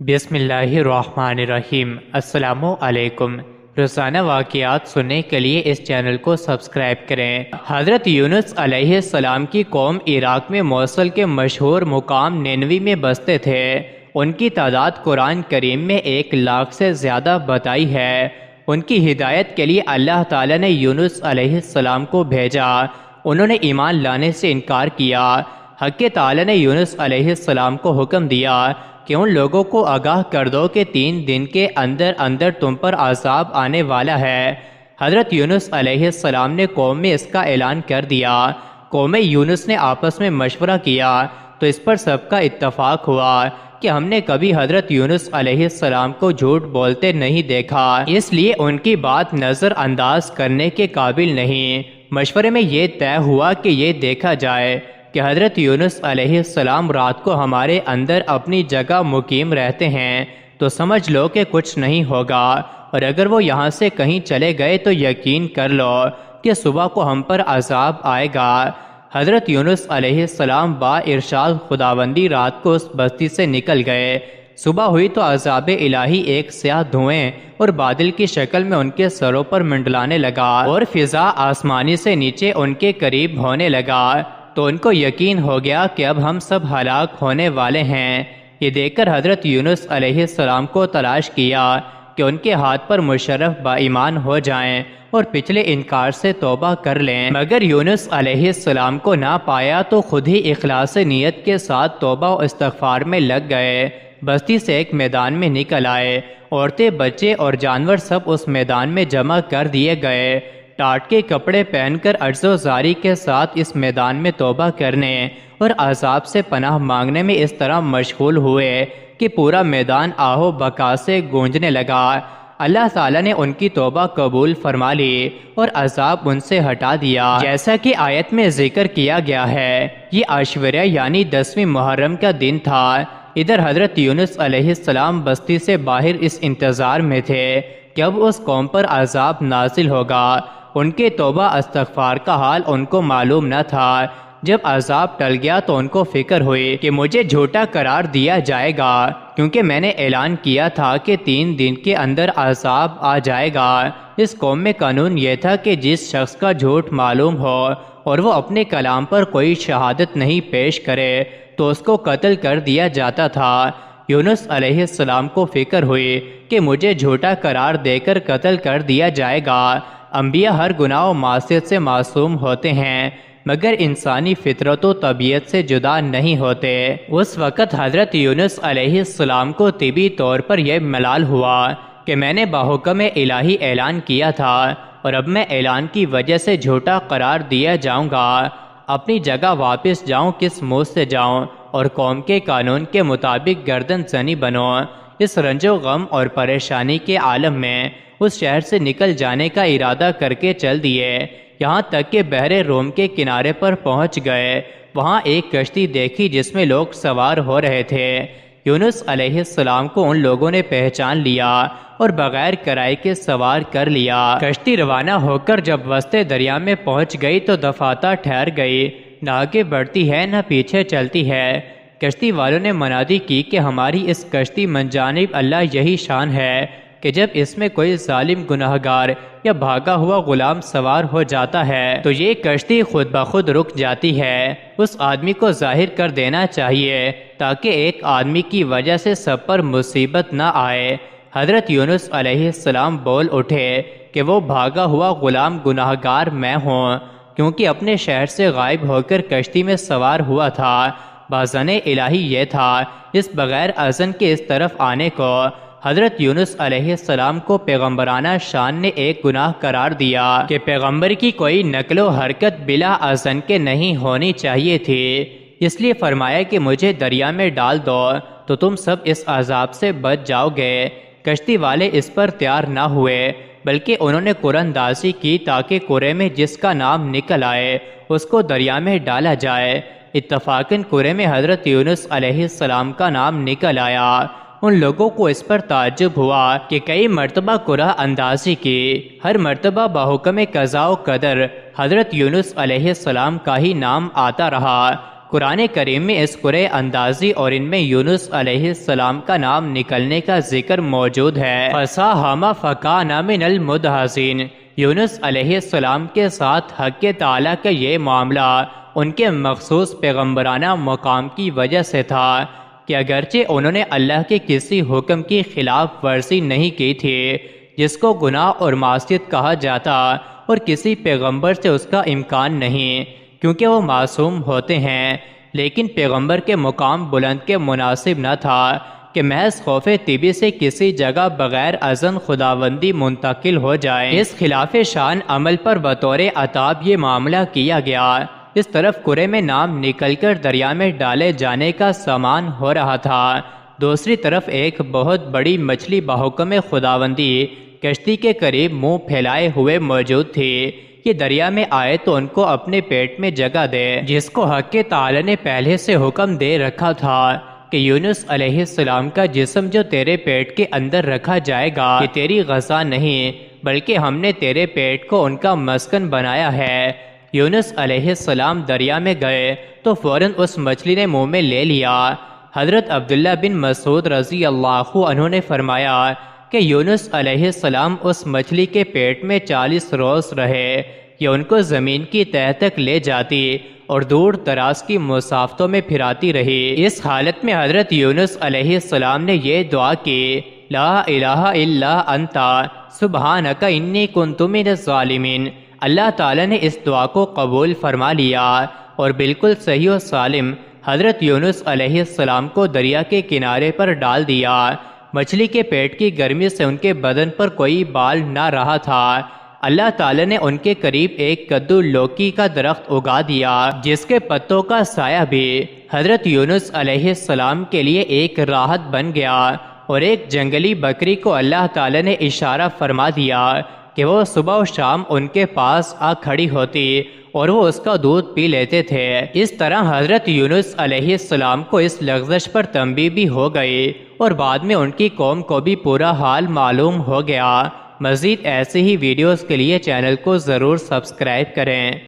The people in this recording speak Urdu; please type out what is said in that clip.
بسم اللہ الرحمن الرحیم۔ السلام علیکم۔ روزانہ واقعات سننے کے لیے اس چینل کو سبسکرائب کریں۔ حضرت یونس علیہ السلام کی قوم عراق میں موصل کے مشہور مقام نینوی میں بستے تھے۔ ان کی تعداد قرآن کریم میں 1,00,000 سے زیادہ بتائی ہے۔ ان کی ہدایت کے لیے اللہ تعالیٰ نے یونس علیہ السلام کو بھیجا۔ انہوں نے ایمان لانے سے انکار کیا۔ حق تعالیٰ نے یونس علیہ السلام کو حکم دیا کہ ان لوگوں کو آگاہ کر دو کہ 3 دن کے اندر اندر تم پر عذاب آنے والا ہے۔ حضرت یونس علیہ السلام نے قوم میں اس کا اعلان کر دیا۔ قوم یونس نے آپس میں مشورہ کیا تو اس پر سب کا اتفاق ہوا کہ ہم نے کبھی حضرت یونس علیہ السلام کو جھوٹ بولتے نہیں دیکھا، اس لیے ان کی بات نظر انداز کرنے کے قابل نہیں۔ مشورے میں یہ طے ہوا کہ یہ دیکھا جائے کہ حضرت یونس علیہ السلام رات کو ہمارے اندر اپنی جگہ مقیم رہتے ہیں تو سمجھ لو کہ کچھ نہیں ہوگا، اور اگر وہ یہاں سے کہیں چلے گئے تو یقین کر لو کہ صبح کو ہم پر عذاب آئے گا۔ حضرت یونس علیہ السلام با ارشاد خداوندی رات کو اس بستی سے نکل گئے۔ صبح ہوئی تو عذاب الہی ایک سیاہ دھوئیں اور بادل کی شکل میں ان کے سروں پر منڈلانے لگا اور فضا آسمانی سے نیچے ان کے قریب ہونے لگا، تو ان کو یقین ہو گیا کہ اب ہم سب ہلاک ہونے والے ہیں۔ یہ دیکھ کر حضرت یونس علیہ السلام کو تلاش کیا کہ ان کے ہاتھ پر مشرف با ایمان ہو جائیں اور پچھلے انکار سے توبہ کر لیں، مگر یونس علیہ السلام کو نہ پایا تو خود ہی اخلاص نیت کے ساتھ توبہ و استغفار میں لگ گئے۔ بستی سے ایک میدان میں نکل آئے، عورتیں، بچے اور جانور سب اس میدان میں جمع کر دیے گئے۔ ٹاٹ کے کپڑے پہن کر عجز و زاری کے ساتھ اس میدان میں توبہ کرنے اور عذاب سے پناہ مانگنے میں اس طرح مشغول ہوئے کہ پورا میدان آہو بکا سے گونجنے لگا۔ اللہ تعالیٰ نے ان کی توبہ قبول فرما لی اور عذاب ان سے ہٹا دیا، جیسا کہ آیت میں ذکر کیا گیا ہے۔ یہ عاشوریہ یعنی 10ویں محرم کا دن تھا۔ ادھر حضرت یونس علیہ السلام بستی سے باہر اس انتظار میں تھے کہ اب اس قوم پر عذاب نازل ہوگا۔ ان کے توبہ استغفار کا حال ان کو معلوم نہ تھا۔ جب عذاب ٹل گیا تو ان کو فکر ہوئی کہ مجھے جھوٹا قرار دیا جائے گا، کیونکہ میں نے اعلان کیا تھا کہ 3 دن کے اندر عذاب آ جائے گا۔ اس قوم میں قانون یہ تھا کہ جس شخص کا جھوٹ معلوم ہو اور وہ اپنے کلام پر کوئی شہادت نہیں پیش کرے تو اس کو قتل کر دیا جاتا تھا۔ یونس علیہ السلام کو فکر ہوئی کہ مجھے جھوٹا قرار دے کر قتل کر دیا جائے گا۔ انبیاء ہر گناہ و معصیت سے معصوم ہوتے ہیں، مگر انسانی فطرت و طبیعت سے جدا نہیں ہوتے۔ اس وقت حضرت یونس علیہ السلام کو طبی طور پر یہ ملال ہوا کہ میں نے بحکم الہی اعلان کیا تھا اور اب میں اعلان کی وجہ سے جھوٹا قرار دیا جاؤں گا۔ اپنی جگہ واپس جاؤں کس منہ سے جاؤں اور قوم کے قانون کے مطابق گردن زنی بنو۔ اس رنج و غم اور پریشانی کے عالم میں اس شہر سے نکل جانے کا ارادہ کر کے چل دیے، یہاں تک کہ بحر روم کے کنارے پر پہنچ گئے۔ وہاں ایک کشتی دیکھی جس میں لوگ سوار ہو رہے تھے۔ یونس علیہ السلام کو ان لوگوں نے پہچان لیا اور بغیر کرائے کے سوار کر لیا۔ کشتی روانہ ہو کر جب وسط دریا میں پہنچ گئی تو دفاتر ٹھہر گئی، نہ آگے بڑھتی ہے نہ پیچھے چلتی ہے۔ کشتی والوں نے منادی کی کہ ہماری اس کشتی من جانب اللہ یہی شان ہے کہ جب اس میں کوئی ظالم گناہگار یا بھاگا ہوا غلام سوار ہو جاتا ہے تو یہ کشتی خود بخود رک جاتی ہے۔ اس آدمی کو ظاہر کر دینا چاہیے تاکہ ایک آدمی کی وجہ سے سب پر مصیبت نہ آئے۔ حضرت یونس علیہ السلام بول اٹھے کہ وہ بھاگا ہوا غلام گناہگار میں ہوں، کیونکہ اپنے شہر سے غائب ہو کر کشتی میں سوار ہوا تھا۔ باذن الہی یہ تھا اس بغیر اذن کے اس طرف آنے کو۔ حضرت یونس علیہ السلام کو پیغمبرانہ شان نے ایک گناہ قرار دیا کہ پیغمبر کی کوئی نقل و حرکت بلا اذن کے نہیں ہونی چاہیے تھی، اس لیے فرمایا کہ مجھے دریا میں ڈال دو تو تم سب اس عذاب سے بچ جاؤ گے۔ کشتی والے اس پر تیار نہ ہوئے، بلکہ انہوں نے قراندازی کی تاکہ قرے میں جس کا نام نکل آئے اس کو دریا میں ڈالا جائے۔ اتفاقاً قرے میں حضرت یونس علیہ السلام کا نام نکل آیا۔ ان لوگوں کو اس پر تعجب ہوا کہ کئی مرتبہ قرعہ اندازی کی، ہر مرتبہ بحکم قضاء و قدر حضرت یونس علیہ السلام کا ہی نام آتا رہا۔ قرآن کریم میں اس قرعہ اندازی اور ان میں یونس علیہ السلام کا نام نکلنے کا ذکر موجود ہے۔ فَسَاهَمَ فَكَانَ مِنَ الْمُدْحَضِينَ، یونس علیہ السلام کے ساتھ حق تعالیٰ کا یہ معاملہ ان کے مخصوص پیغمبرانہ مقام کی وجہ سے تھا کہ اگرچہ انہوں نے اللہ کے کسی حکم کی خلاف ورزی نہیں کی تھی جس کو گناہ اور معصیت کہا جاتا، اور کسی پیغمبر سے اس کا امکان نہیں کیونکہ وہ معصوم ہوتے ہیں، لیکن پیغمبر کے مقام بلند کے مناسب نہ تھا کہ محض خوف طبی سے کسی جگہ بغیر اذن خداوندی منتقل ہو جائے۔ اس خلاف شان عمل پر بطور عتاب یہ معاملہ کیا گیا۔ اس طرف قرعے میں نام نکل کر دریا میں ڈالے جانے کا سامان ہو رہا تھا، دوسری طرف ایک بہت بڑی مچھلی بحکم خداوندی کشتی کے قریب منہ پھیلائے ہوئے موجود تھی کہ دریا میں آئے تو ان کو اپنے پیٹ میں جگہ دے، جس کو حق تعالی نے پہلے سے حکم دے رکھا تھا کہ یونس علیہ السلام کا جسم جو تیرے پیٹ کے اندر رکھا جائے گا یہ تیری غذا نہیں بلکہ ہم نے تیرے پیٹ کو ان کا مسکن بنایا ہے۔ یونس علیہ السلام دریا میں گئے تو فوراً اس مچھلی نے منہ میں لے لیا۔ حضرت عبداللہ بن مسعود رضی اللہ عنہ نے فرمایا کہ یونس علیہ السلام اس مچھلی کے پیٹ میں 40 روز رہے، یہ ان کو زمین کی تہہ تک لے جاتی اور دور دراز کی مسافتوں میں پھراتی رہی۔ اس حالت میں حضرت یونس علیہ السلام نے یہ دعا کی، لا الہ الا انت سبحانک انی کنت من الظالمین۔ اللہ تعالیٰ نے اس دعا کو قبول فرما لیا اور بالکل صحیح و سالم حضرت یونس علیہ السلام کو دریا کے کنارے پر ڈال دیا۔ مچھلی کے پیٹ کی گرمی سے ان کے بدن پر کوئی بال نہ رہا تھا۔ اللہ تعالیٰ نے ان کے قریب ایک کدو لوکی کا درخت اگا دیا جس کے پتوں کا سایہ بھی حضرت یونس علیہ السلام کے لیے ایک راحت بن گیا، اور ایک جنگلی بکری کو اللہ تعالیٰ نے اشارہ فرما دیا کہ وہ صبح و شام ان کے پاس آ کھڑی ہوتی اور وہ اس کا دودھ پی لیتے تھے۔ اس طرح حضرت یونس علیہ السلام کو اس لغزش پر تنبیہ بھی ہو گئی اور بعد میں ان کی قوم کو بھی پورا حال معلوم ہو گیا۔ مزید ایسے ہی ویڈیوز کے لیے چینل کو ضرور سبسکرائب کریں۔